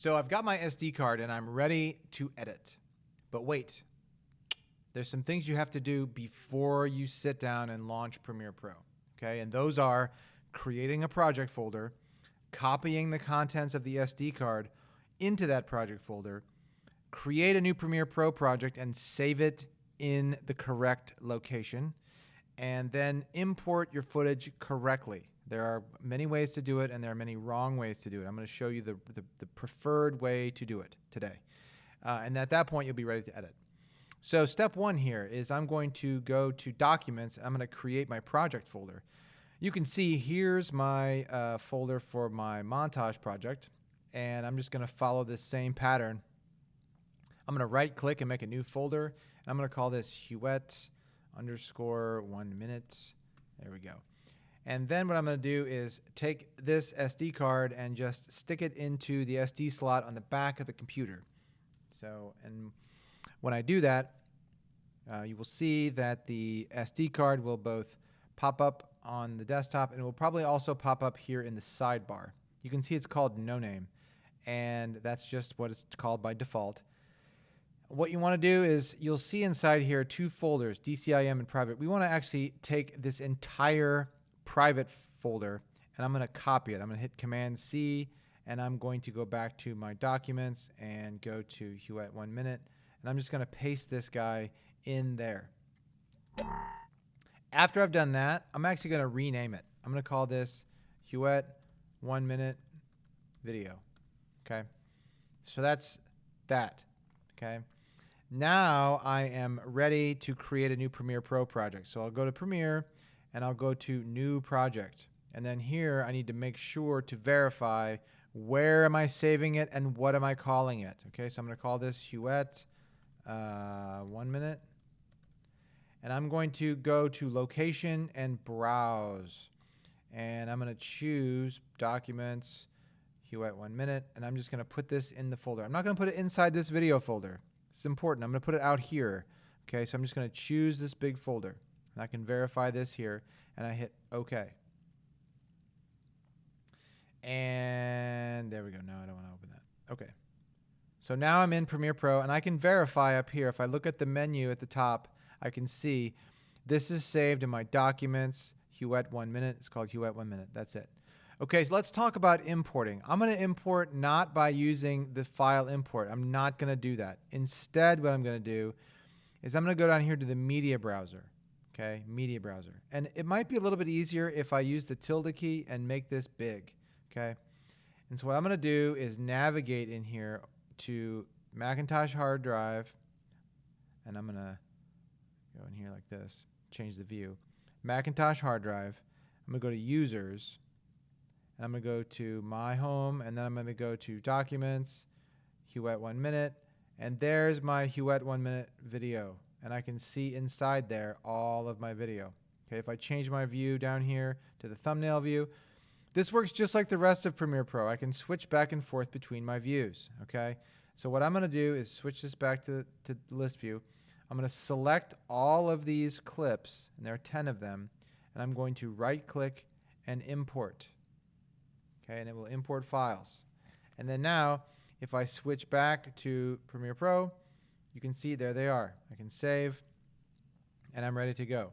So I've got my SD card and I'm ready to edit. But wait, there's some things you have to do before you sit down and launch Premiere Pro. Okay, and those are creating a project folder, copying the contents of the SD card into that project folder, create a new Premiere Pro project and save it in the correct location, and then import your footage correctly. There are many ways to do it, and there are many wrong ways to do it. I'm going to show you the preferred way to do it today. And at that point, you'll be ready to edit. So step one here is I'm going to go to Documents. I'm going to create my project folder. You can see here's my folder for my montage project, and I'm just going to follow this same pattern. I'm going to right-click and make a new folder, and I'm going to call this Huet_1 minute. There we go. And then what I'm going to do is take this SD card and just stick it into the SD slot on the back of the computer. So, and when I do that, you will see that the SD card will both pop up on the desktop and it will probably also pop up here in the sidebar. You can see it's called No Name, and that's just what it's called by default. What you want to do is you'll see inside here two folders, DCIM and private. We want to actually take this entire private folder and I'm going to copy it. I'm going to hit Command C and I'm going to go back to my documents and go to Huet_1 minute, and I'm just going to paste this guy in there. After I've done that, I'm actually going to rename it. I'm going to call this Huet_1 minute video. Okay, so that's that. Okay, now I am ready to create a new Premiere Pro project. So I'll go to Premiere and I'll go to New Project. And then here I need to make sure to verify where am I saving it and what am I calling it. Okay, so I'm going to call this Huet_1 minute. And I'm going to go to Location and Browse. And I'm going to choose Documents, Huet_1 minute. And I'm just going to put this in the folder. I'm not going to put it inside this video folder. It's important. I'm going to put it out here. Okay, so I'm just going to choose this big folder. And I can verify this here, and I hit OK. And there we go. No, I don't want to open that. OK. So now I'm in Premiere Pro, and I can verify up here. If I look at the menu at the top, I can see this is saved in my Documents, Huet_1 minute. It's called Huet_1 minute. That's it. OK, so let's talk about importing. I'm going to import not by using the file import. I'm not going to do that. Instead, what I'm going to do is I'm going to go down here to the media browser. Okay, media browser. And it might be a little bit easier if I use the tilde key and make this big. Okay, and so what I'm going to do is navigate in here to Macintosh hard drive, and I'm going to go in here like this, change the view. Macintosh hard drive. I'm going to go to Users, and I'm going to go to My Home, and then I'm going to go to Documents, Huet_1 minute, and there's my Huet_1 minute video. And I can see inside there all of my video. Okay, if I change my view down here to the thumbnail view, this works just like the rest of Premiere Pro. I can switch back and forth between my views. Okay, so what I'm going to do is switch this back to list view. I'm going to select all of these clips, and there are 10 of them, and I'm going to right-click and import. Okay, and it will import files. And then now, if I switch back to Premiere Pro, you can see there they are. I can save, and I'm ready to go.